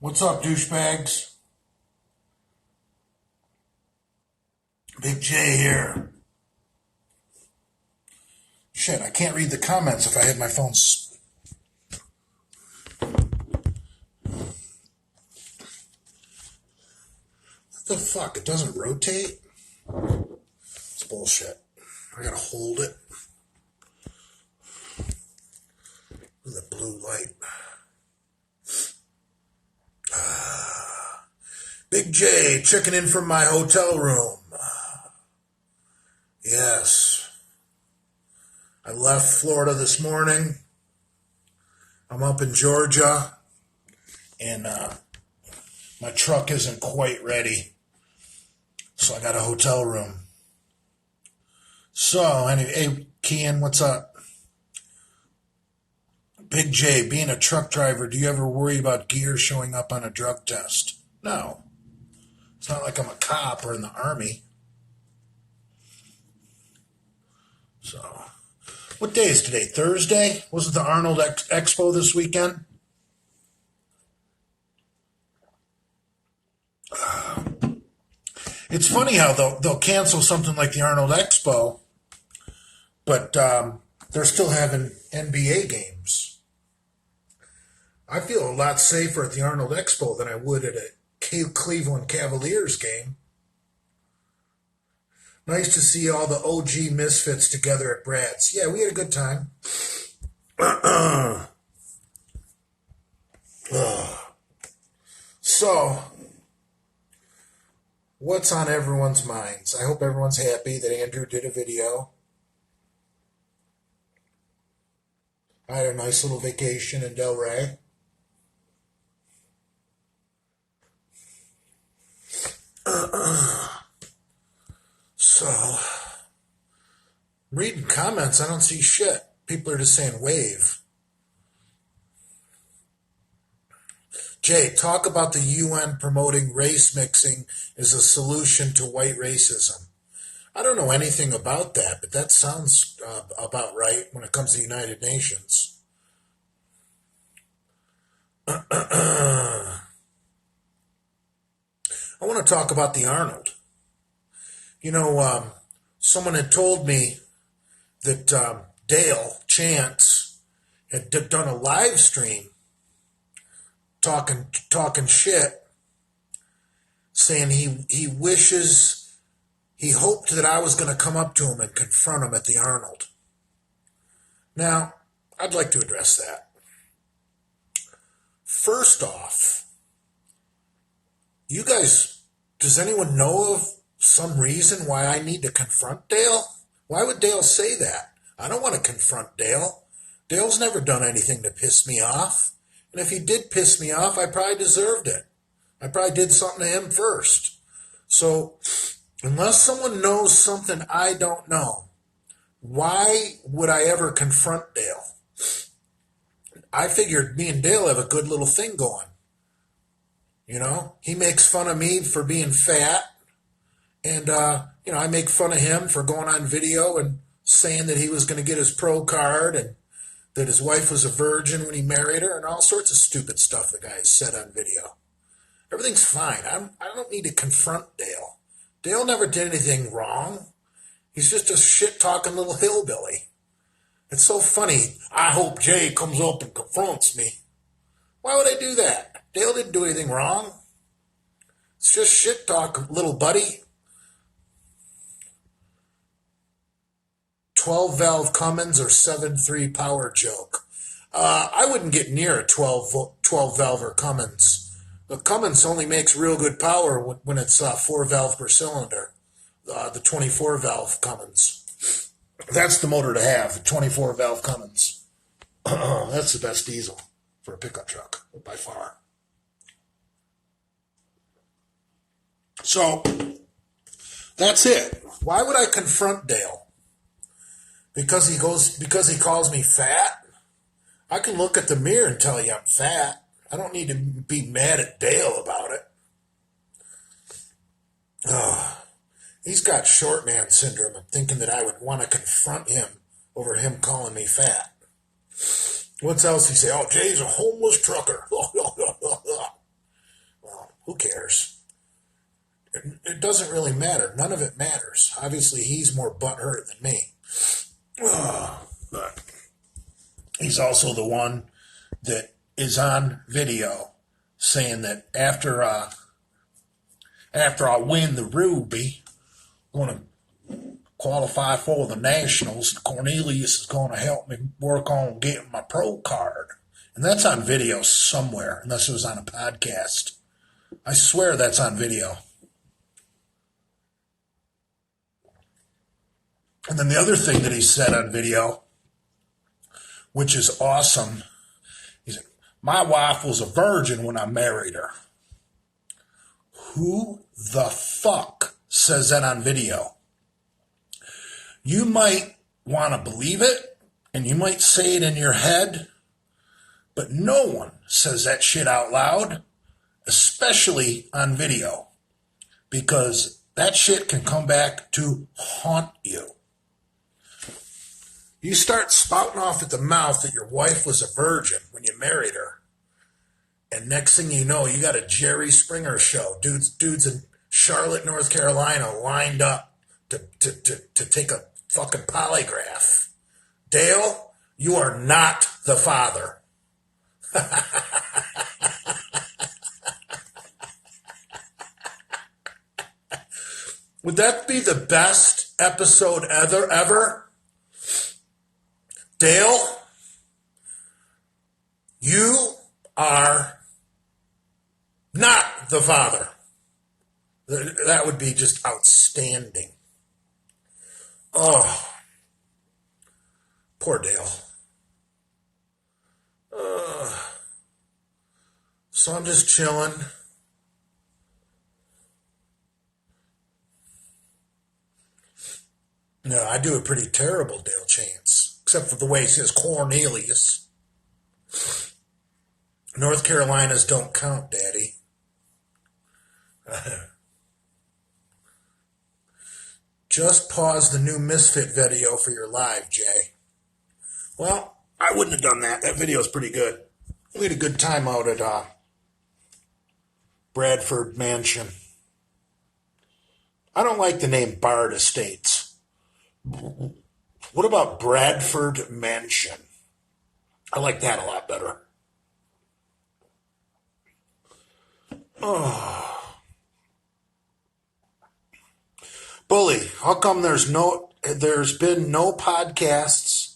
What's up, douchebags? Big J here. Shit, I can't read the comments if I had my phone. What the fuck? It doesn't rotate? It's bullshit. I gotta hold it. With a blue light. Big J, checking in from my hotel room. Yes. I left Florida this morning. I'm up in Georgia. And my truck isn't quite ready. So I got a hotel room. So, anyway, hey, Kian, what's up? Big J, being a truck driver, do you ever worry about gear showing up on a drug test? No. It's not like I'm a cop or in the army. So, what day is today? Thursday? Wasn't the Arnold Expo this weekend? It's funny how they'll cancel something like the Arnold Expo, but they're still having NBA games. I feel a lot safer at the Arnold Expo than I would at a Cleveland Cavaliers game. Nice to see all the OG Misfits together at Brad's. Yeah, we had a good time. So, what's on everyone's minds? I hope everyone's happy that Andrew did a video. I had a nice little vacation in Delray. So, reading comments, I don't see shit. People are just saying wave. Jay, talk about the UN promoting race mixing as a solution to white racism. I don't know anything about that, but that sounds about right when it comes to the United Nations. I want to talk about the Arnold. You know, someone had told me that Dale Chance had done a live stream talking shit, saying he hoped that I was going to come up to him and confront him at the Arnold. Now, I'd like to address that. First off, you guys, does anyone know of some reason why I need to confront Dale? Why would Dale say that? I don't want to confront Dale. Dale's never done anything to piss me off. And if he did piss me off, I probably deserved it. I probably did something to him first. So, unless someone knows something I don't know, why would I ever confront Dale? I figured me and Dale have a good little thing going. You know, he makes fun of me for being fat. And, I make fun of him for going on video and saying that he was going to get his pro card and that his wife was a virgin when he married her and all sorts of stupid stuff the guy said on video. Everything's fine. I don't need to confront Dale. Dale never did anything wrong. He's just a shit-talking little hillbilly. It's so funny. I hope Jay comes up and confronts me. Why would I do that? Dale didn't do anything wrong. It's just shit-talk, little buddy. 12-valve Cummins or 7.3 power joke. I wouldn't get near a 12-valve or Cummins. The Cummins only makes real good power when it's 4-valve per cylinder. The 24-valve Cummins. That's the motor to have, the 24-valve Cummins. That's the best diesel for a pickup truck, by far. So, that's it. Why would I confront Dale? Because he calls me fat? I can look at the mirror and tell you I'm fat. I don't need to be mad at Dale about it. He's got short man syndrome. I'm thinking that I would want to confront him over him calling me fat. What else he say? Oh, Jay's a homeless trucker. Who cares? It doesn't really matter. None of it matters. Obviously, he's more butthurt than me. But he's also the one that is on video saying that after I win the Ruby, I'm going to qualify for the Nationals. Cornelius is going to help me work on getting my pro card. And that's on video somewhere, unless it was on a podcast. I swear that's on video. And then the other thing that he said on video, which is awesome, he said, my wife was a virgin when I married her. Who the fuck says that on video? You might want to believe it, and you might say it in your head, but no one says that shit out loud, especially on video, because that shit can come back to haunt you. You start spouting off at the mouth that your wife was a virgin when you married her, and next thing you know, you got a Jerry Springer show. Dudes in Charlotte, North Carolina lined up to take a fucking polygraph. Dale, you are not the father. Would that be the best episode ever? Dale, you are not the father. That would be just outstanding. Oh, poor Dale. So I'm just chilling. No, I do a pretty terrible Dale Chance, except for the way he says Cornelius. North Carolinas don't count, Daddy. Just pause the new Misfit video for your live, Jay. Well, I wouldn't have done that. That video's pretty good. We had a good time out at Bradford Mansion. I don't like the name Bard Estates. What about Bradford Mansion? I like that a lot better. Oh. Bully, how come there's been no podcasts?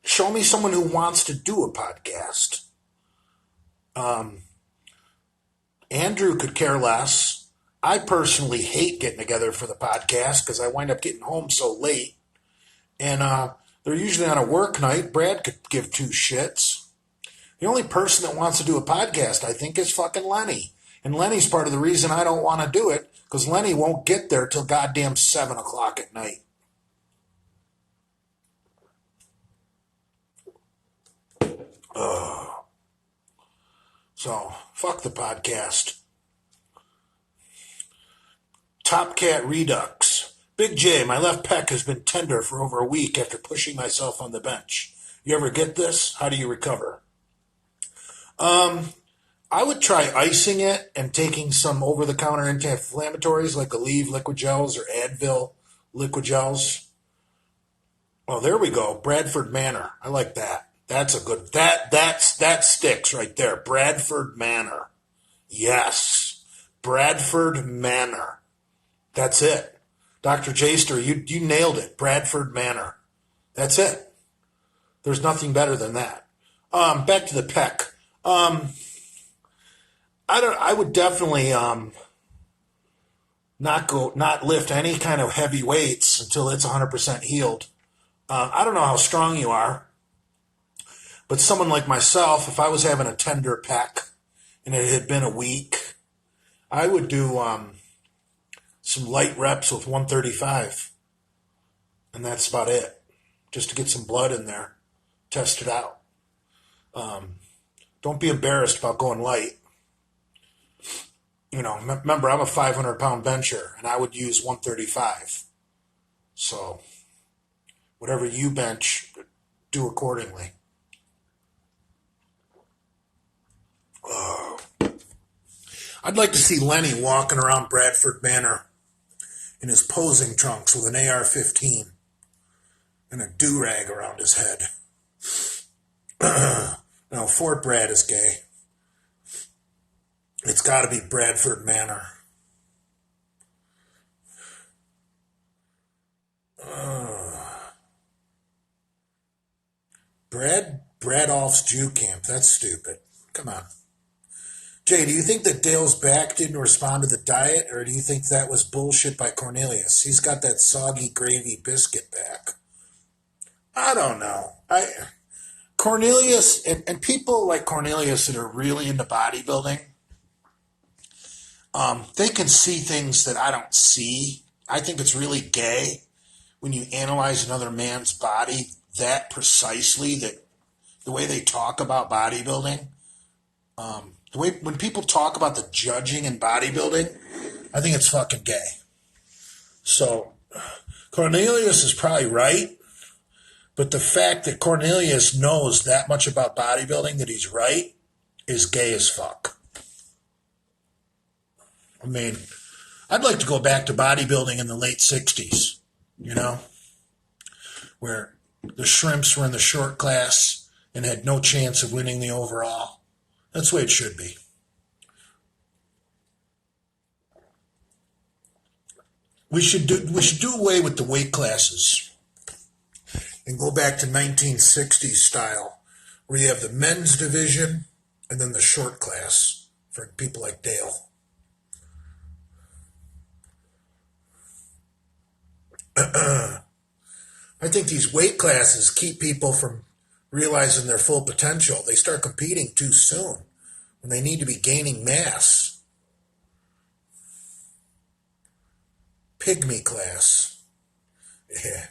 Show me someone who wants to do a podcast. Andrew could care less. I personally hate getting together for the podcast because I wind up getting home so late. And they're usually on a work night. Brad could give two shits. The only person that wants to do a podcast, I think, is fucking Lenny. And Lenny's part of the reason I don't want to do it, because Lenny won't get there till goddamn 7 o'clock at night. So, fuck the podcast. Top Cat Redux. Big J, my left pec has been tender for over a week after pushing myself on the bench. You ever get this? How do you recover? I would try icing it and taking some over-the-counter anti-inflammatories like Aleve liquid gels or Advil liquid gels. Oh, there we go. Bradford Manor. I like that. That's a good. That sticks right there. Bradford Manor. Yes, Bradford Manor. That's it. Dr. Jaster, you nailed it. Bradford Manor. That's it. There's nothing better than that. Back to the pec. I would definitely not lift any kind of heavy weights until it's 100% healed. I don't know how strong you are, but someone like myself, if I was having a tender pec and it had been a week, I would do some light reps with 135, and that's about it, just to get some blood in there, test it out. Don't be embarrassed about going light. You know, remember, I'm a 500-pound bencher, and I would use 135. So, whatever you bench, do accordingly. Oh. I'd like to see Lenny walking around Bradford Manor in his posing trunks with an AR-15 and a do-rag around his head. No, Fort Brad is gay. It's got to be Bradford Manor. Bradolph's Jew Camp. That's stupid. Come on. Jay, do you think that Dale's back didn't respond to the diet, or do you think that was bullshit by Cornelius? He's got that soggy gravy biscuit back. I don't know. Cornelius, and people like Cornelius that are really into bodybuilding, they can see things that I don't see. I think it's really gay when you analyze another man's body that precisely, that the way they talk about bodybuilding, the way when people talk about the judging in bodybuilding, I think it's fucking gay. So Cornelius is probably right, but the fact that Cornelius knows that much about bodybuilding that he's right is gay as fuck. I mean, I'd like to go back to bodybuilding in the late 60s, you know, where the shrimps were in the short class and had no chance of winning the overall. That's the way it should be. We should do away with the weight classes and go back to 1960s style, where you have the men's division and then the short class for people like Dale. I think these weight classes keep people from realizing their full potential. They start competing too soon when they need to be gaining mass. Pygmy class. Yeah.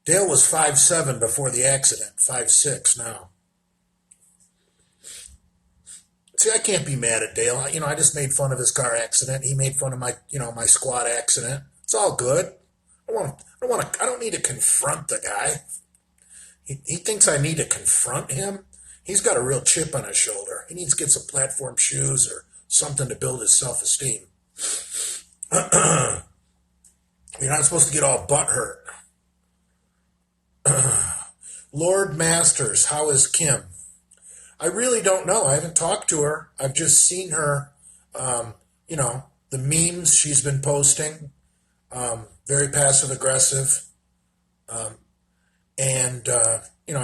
Dale was 5'7" before the accident, 5'6" now. See, I can't be mad at Dale. I just made fun of his car accident. He made fun of my squat accident. It's all good. I don't need to confront the guy. He thinks I need to confront him. He's got a real chip on his shoulder. He needs to get some platform shoes or something to build his self-esteem. You're not supposed to get all butthurt. Lord Masters, how is Kim? I really don't know. I haven't talked to her. I've just seen her, the memes she's been posting. Very passive-aggressive. I've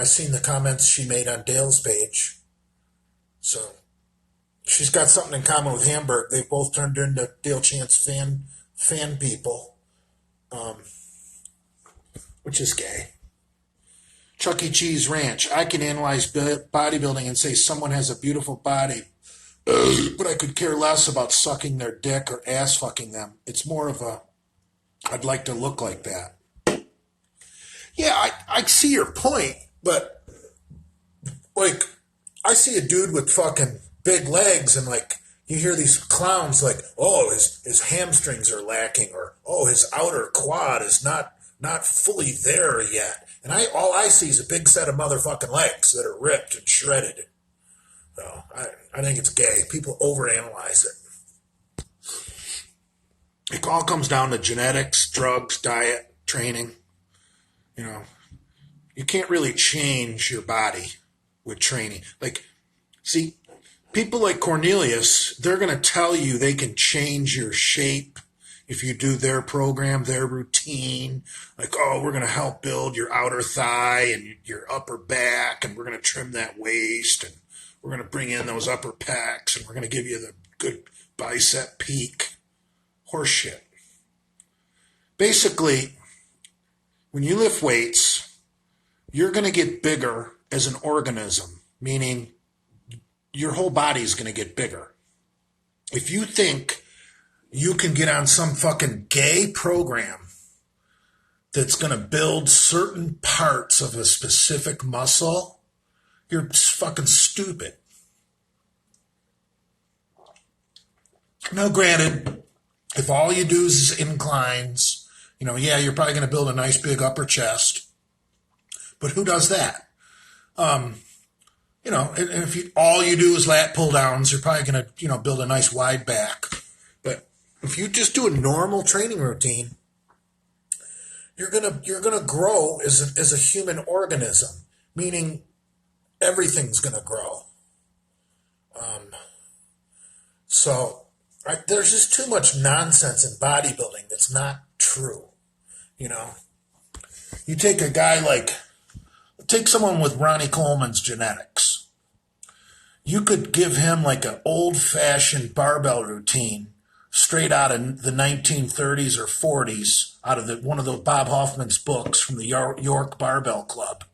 seen the comments she made on Dale's page. So she's got something in common with Hamburg. They both turned into Dale Chance fan people, which is gay. Chuck E. Cheese Ranch. I can analyze bodybuilding and say someone has a beautiful body, but I could care less about sucking their dick or ass fucking them. It's more of a, I'd like to look like that. Yeah, I see your point, but like, I see a dude with fucking big legs and like, you hear these clowns like, oh, his hamstrings are lacking, or oh, his outer quad is not fully there yet. And all I see is a big set of motherfucking legs that are ripped and shredded. So I think it's gay. People overanalyze it. It all comes down to genetics, drugs, diet, training. You can't really change your body with training. Like, see, people like Cornelius, they're going to tell you they can change your shape if you do their program, their routine. Like, oh, we're going to help build your outer thigh and your upper back, and we're going to trim that waist, and we're going to bring in those upper pecs, and we're going to give you the good bicep peak. Horseshit. Basically, when you lift weights, you're going to get bigger as an organism, meaning your whole body is going to get bigger. If you think you can get on some fucking gay program that's going to build certain parts of a specific muscle, you're fucking stupid. Now, granted, if all you do is inclines, you're probably going to build a nice big upper chest. But who does that? And if all you do is lat pull downs, you're probably going to, build a nice wide back. But if you just do a normal training routine, you're gonna grow as a human organism, meaning everything's gonna grow. So there's just too much nonsense in bodybuilding that's not true. You know, you take someone with Ronnie Coleman's genetics. You could give him like an old-fashioned barbell routine straight out of the 1930s or 40s, out of one of those Bob Hoffman's books from the York Barbell Club.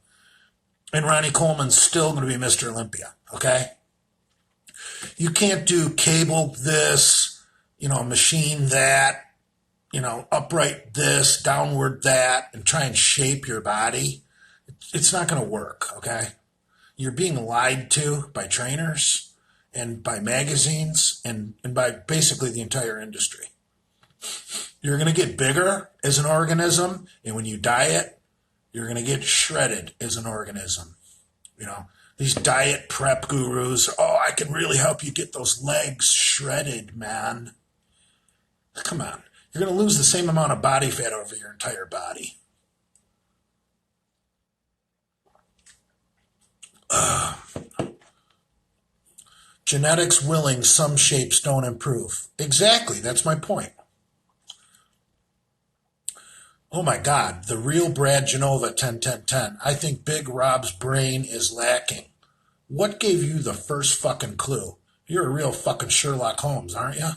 And Ronnie Coleman's still going to be Mr. Olympia, okay? You can't do cable this, machine that, upright this, downward that, and try and shape your body. It's not going to work, okay? You're being lied to by trainers and by magazines and by basically the entire industry. You're going to get bigger as an organism, and when you diet, you're going to get shredded as an organism. These diet prep gurus, I can really help you get those legs shredded, man. Come on. You're going to lose the same amount of body fat over your entire body. Genetics willing, some shapes don't improve. Exactly, that's my point. Oh my God, the real Brad Genova 10-10-10. I think Big Rob's brain is lacking. What gave you the first fucking clue? You're a real fucking Sherlock Holmes, aren't you?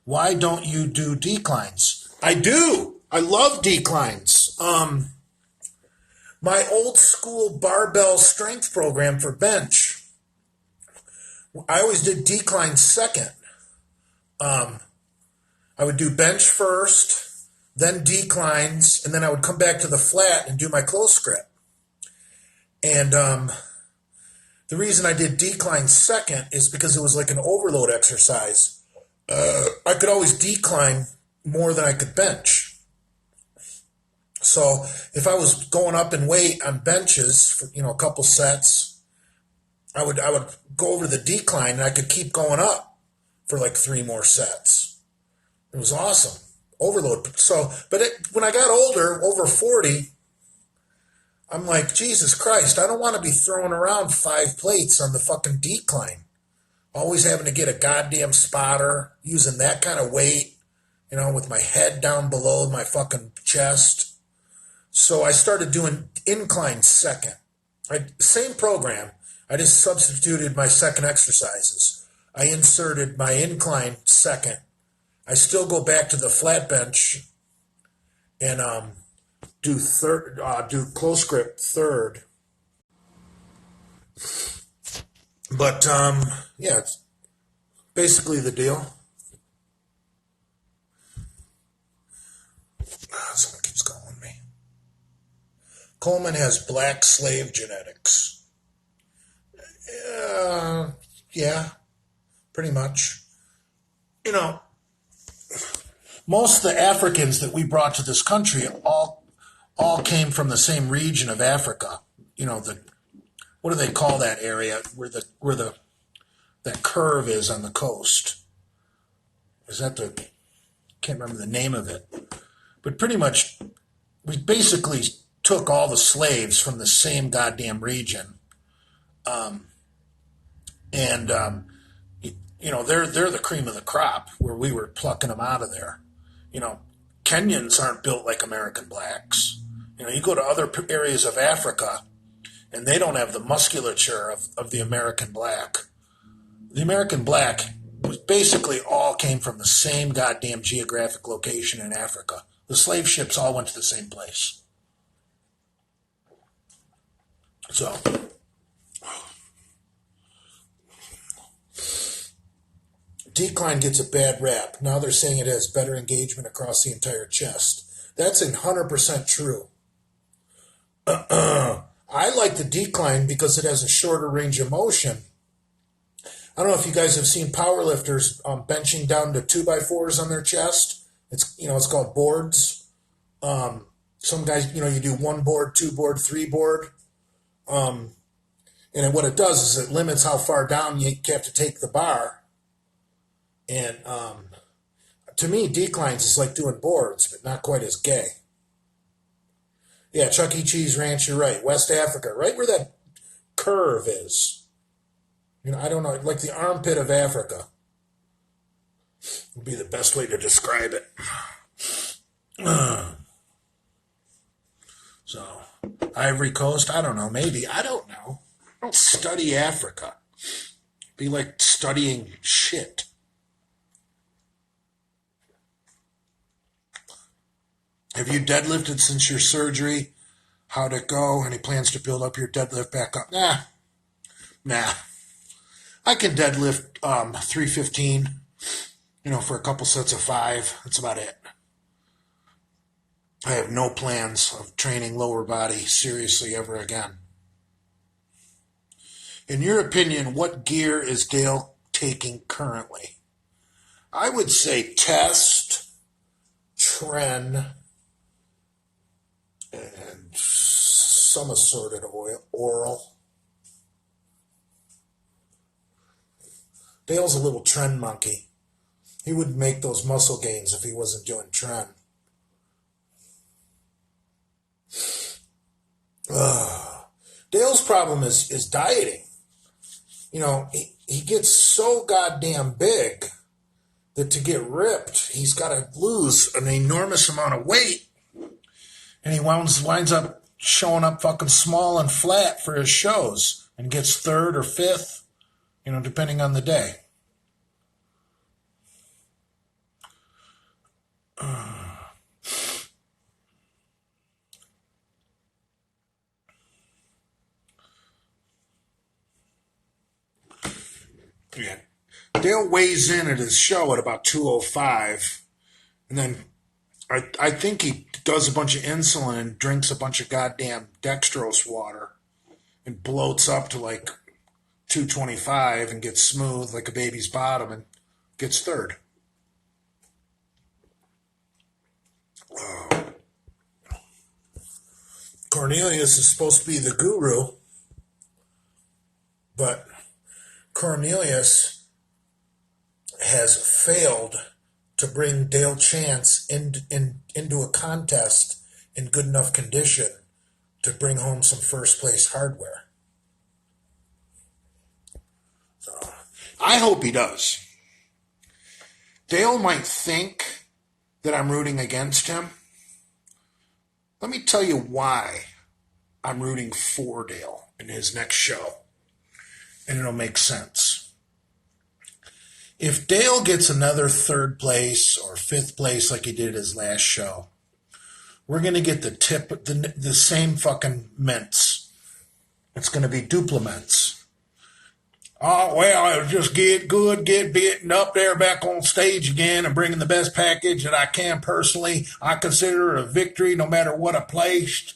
Why don't you do declines? I do. I love declines. My old school barbell strength program for bench, I always did decline second. I would do bench first, then declines, and then I would come back to the flat and do my close grip. And the reason I did decline second is because it was like an overload exercise. I could always decline more than I could bench. So if I was going up in weight on benches for a couple sets, I would go over the decline and I could keep going up for like 3 more sets. It was awesome. Overload. So, when I got older, over 40, I'm like, Jesus Christ, I don't want to be throwing around 5 plates on the fucking decline. Always having to get a goddamn spotter, using that kind of weight, with my head down below my fucking chest. So I started doing incline second. Same program. I just substituted my second exercises. I inserted my incline second. I still go back to the flat bench and do close grip third. But yeah, it's basically the deal. Someone keeps calling me. Coleman has black slave genetics. Yeah, pretty much. Most of the Africans that we brought to this country all came from the same region of Africa. What do they call that area where that curve is on the coast? Is that can't remember the name of it. But pretty much, we basically took all the slaves from the same goddamn region. They're the cream of the crop where we were plucking them out of there. Kenyans aren't built like American blacks. You go to other areas of Africa and they don't have the musculature of the American black. The American black was basically all came from the same goddamn geographic location in Africa. The slave ships all went to the same place. So, decline gets a bad rap. Now they're saying it has better engagement across the entire chest. That's 100% true. I like the decline because it has a shorter range of motion. I don't know if you guys have seen powerlifters benching down to 2x4s on their chest. It's called boards. Some guys, you do 1 board, 2 board, 3 board. And what it does is it limits how far down you have to take the bar. And to me, declines is like doing boards, but not quite as gay. Yeah, Chuck E. Cheese Ranch, you're right. West Africa, right where that curve is. I don't know, like the armpit of Africa would be the best way to describe it. So, Ivory Coast, I don't know, maybe. I don't know. I don't study Africa. It'd be like studying shit. Have you deadlifted since your surgery? How'd it go? Any plans to build up your deadlift back up? Nah. I can deadlift 315, for a couple sets of 5. That's about it. I have no plans of training lower body seriously ever again. In your opinion, what gear is Dale taking currently? I would say test, tren, and some assorted oral. Dale's a little tren monkey. He wouldn't make those muscle gains if he wasn't doing tren. Dale's problem is dieting. He gets so goddamn big that to get ripped, he's got to lose an enormous amount of weight. And he winds up showing up fucking small and flat for his shows and gets 3rd or 5th, depending on the day. Yeah. Dale weighs in at his show at about 205, and then I think he does a bunch of insulin and drinks a bunch of goddamn dextrose water and bloats up to like 225 and gets smooth like a baby's bottom and gets 3rd. Cornelius is supposed to be the guru, but Cornelius has failed to bring Dale Chance into a contest in good enough condition to bring home some first place hardware. So, I hope he does. Dale might think that I'm rooting against him. Let me tell you why I'm rooting for Dale in his next show. And it'll make sense. If Dale gets another 3rd place or 5th place like he did his last show, we're going to get the same fucking mints. It's going to be dupliments. Oh, well, I'll just get beaten up there back on stage again and bringing the best package that I can personally. I consider it a victory no matter what I placed.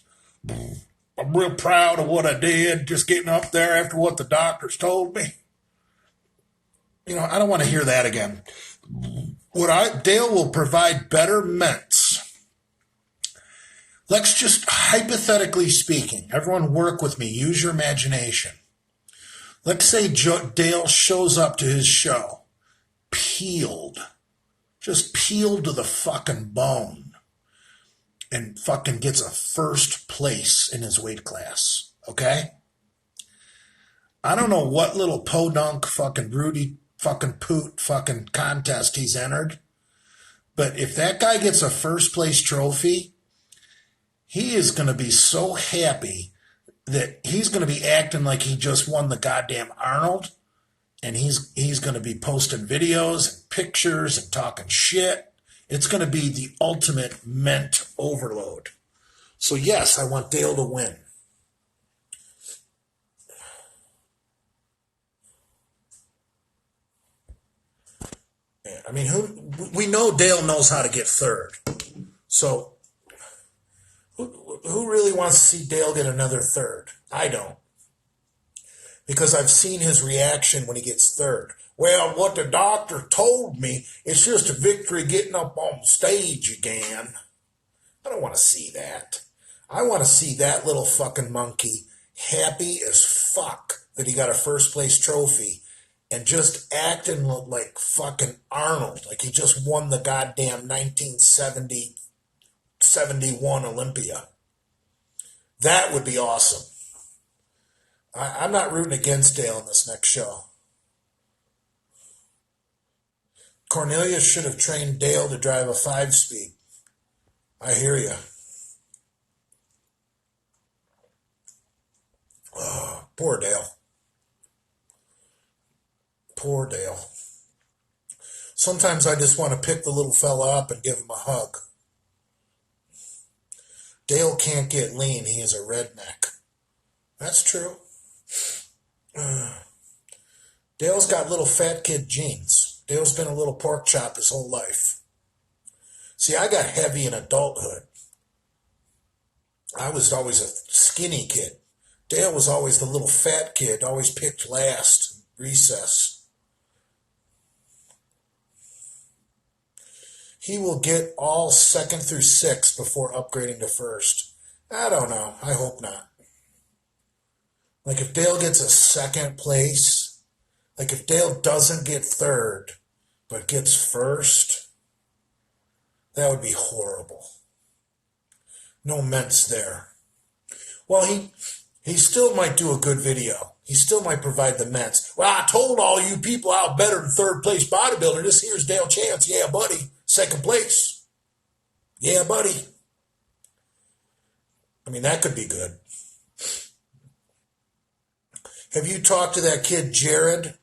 I'm real proud of what I did, just getting up there after what the doctors told me. I don't want to hear that again. Dale will provide better mints. Let's just, hypothetically speaking, everyone work with me, use your imagination. Let's say Dale shows up to his show, just peeled to the fucking bone, and fucking gets a 1st place in his weight class, okay? I don't know what little podunk fucking Rudy fucking Poot fucking contest he's entered, but if that guy gets a 1st place trophy, he is going to be so happy that he's going to be acting like he just won the goddamn Arnold, and he's going to be posting videos and pictures and talking shit. It's going to be the ultimate mint overload. So yes, I want Dale to win. I mean, we know Dale knows how to get 3rd. So who really wants to see Dale get another 3rd? I don't. Because I've seen his reaction when he gets 3rd. Well, what the doctor told me, it's just a victory getting up on stage again. I don't want to see that. I want to see that little fucking monkey happy as fuck that he got a first place trophy and just acting like fucking Arnold, like he just won the goddamn 1971 Olympia. That would be awesome. I'm not rooting against Dale in this next show. Cornelius should have trained Dale to drive a 5-speed. I hear you. Oh, poor Dale. Poor Dale. Sometimes I just want to pick the little fella up and give him a hug. Dale can't get lean. He is a redneck. That's true. Dale's got little fat kid genes. Dale's been a little pork chop his whole life. See, I got heavy in adulthood. I was always a skinny kid. Dale was always the little fat kid, always picked last, recess. He will get all 2nd through 6th before upgrading to 1st. I don't know. I hope not. Like if Dale gets a 2nd place, like if Dale doesn't get 3rd, but gets 1st, that would be horrible. No mints there. Well, he still might do a good video. He still might provide the mints. Well, I told all you people how better than 3rd place bodybuilder. This here's Dale Chance. Yeah, buddy. 2nd place. Yeah, buddy. I mean, that could be good. Have you talked to that kid, Jared?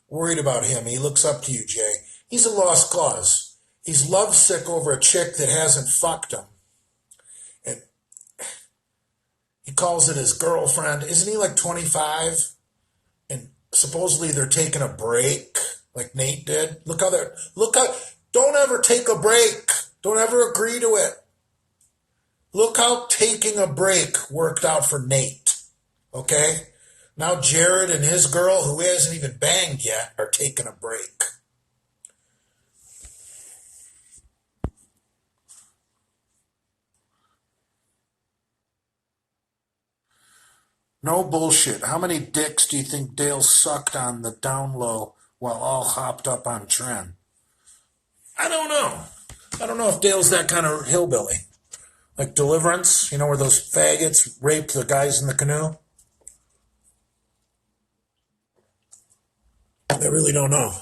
Worried about him. He looks up to you, Jay. He's a lost cause. He's lovesick over a chick that hasn't fucked him. And he calls it his girlfriend. Isn't he like 25? And supposedly they're taking a break, like Nate did. Look how, don't ever take a break. Don't ever agree to it. Look how taking a break worked out for Nate. Okay? Now Jared and his girl, who hasn't even banged yet, are taking a break. No bullshit. How many dicks do you think Dale sucked on the down low while all hopped up on Tren? I don't know. I don't know if Dale's that kind of hillbilly. Like Deliverance, where those faggots raped the guys in the canoe? I really don't know.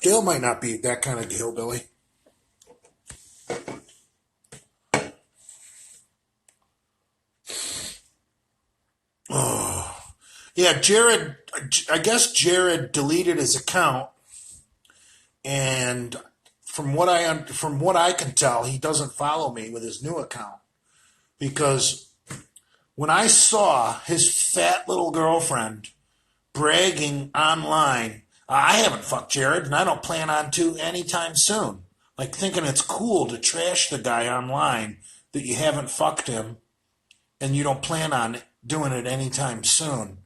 Dale might not be that kind of hillbilly. Oh. Yeah, Jared, I guess Jared deleted his account, and from what I can tell, he doesn't follow me with his new account. Because when I saw his fat little girlfriend bragging online, I haven't fucked Jared, and I don't plan on to anytime soon. Like thinking it's cool to trash the guy online that you haven't fucked him and you don't plan on doing it anytime soon.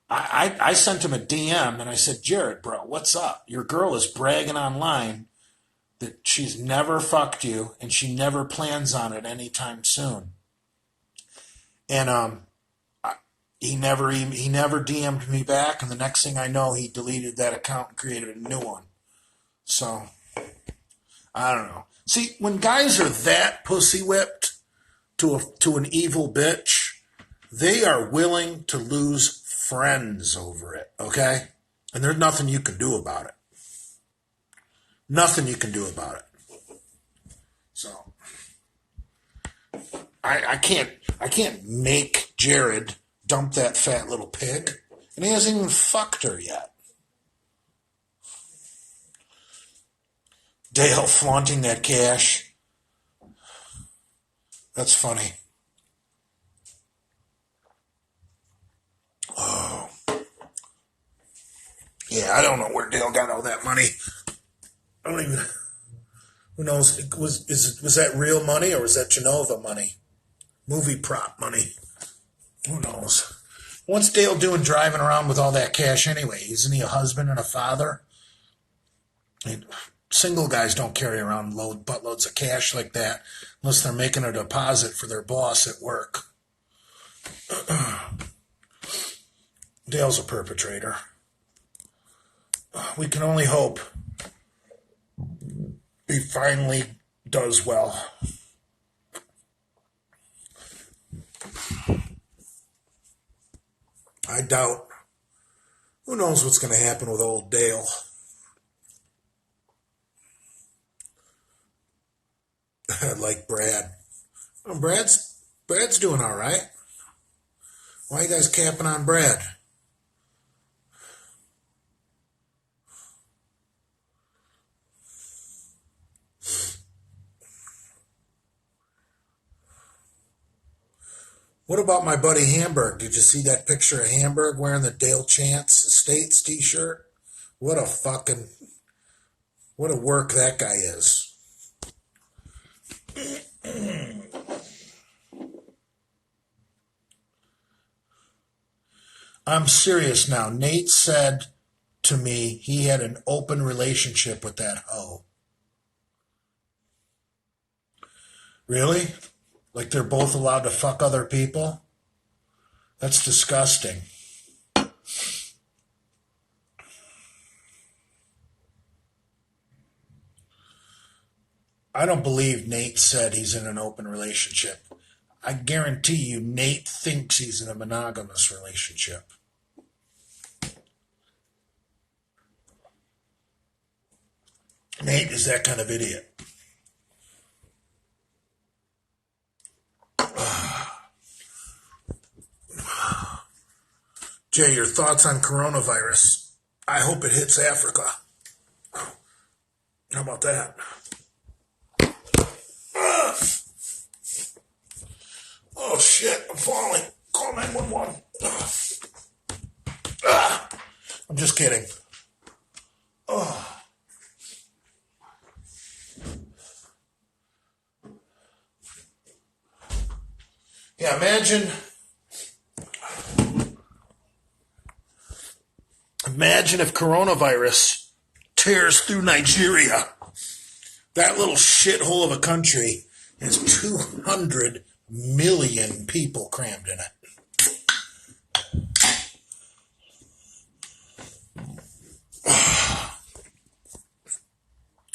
I sent him a DM and I said, Jared, bro, what's up? Your girl is bragging online that she's never fucked you and she never plans on it anytime soon. And he never DM'd me back, and the next thing I know, he deleted that account and created a new one. So I don't know. See, when guys are that pussy whipped to an evil bitch, they are willing to lose friends over it, okay? And there's nothing you can do about it. Nothing you can do about it. So I can't make Jared dump that fat little pig, and he hasn't even fucked her yet. Dale flaunting that cash. That's funny. Oh. Yeah, I don't know where Dale got all that money. I don't even... Who knows? Was that real money or was that Genova money? Movie prop money. Who knows? What's Dale doing driving around with all that cash anyway? Isn't he a husband and a father? Single guys don't carry around buttloads of cash like that unless they're making a deposit for their boss at work. Dale's a perpetrator. We can only hope he finally does well. I doubt. Who knows what's going to happen with old Dale? Like Brad. Well, Brad's doing all right. Why are you guys capping on Brad? What about my buddy Hamburg? Did you see that picture of Hamburg wearing the Dale Chance Estates t-shirt? What a work that guy is. I'm serious now. Nate said to me he had an open relationship with that hoe. Really? Like they're both allowed to fuck other people? That's disgusting. I don't believe Nate said he's in an open relationship. I guarantee you Nate thinks he's in a monogamous relationship. Nate is that kind of idiot. Jay, your thoughts on coronavirus? I hope it hits Africa. How about that? Oh shit, I'm falling. Call 911. I'm just kidding. Yeah, imagine if coronavirus tears through Nigeria. That little shithole of a country has 200 million people crammed in it.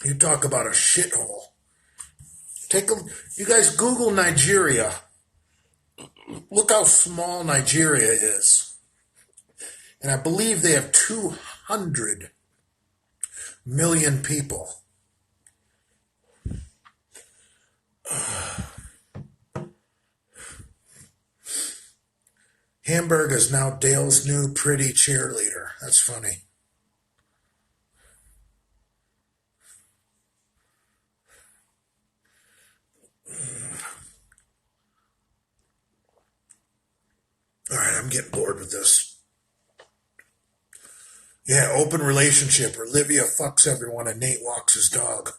You talk about a shithole. You guys Google Nigeria. Look how small Nigeria is. And I believe they have 200 million people. Hamburg is now Dale's new pretty cheerleader. That's funny. All right, I'm getting bored with this. Yeah, open relationship. Olivia fucks everyone and Nate walks his dog.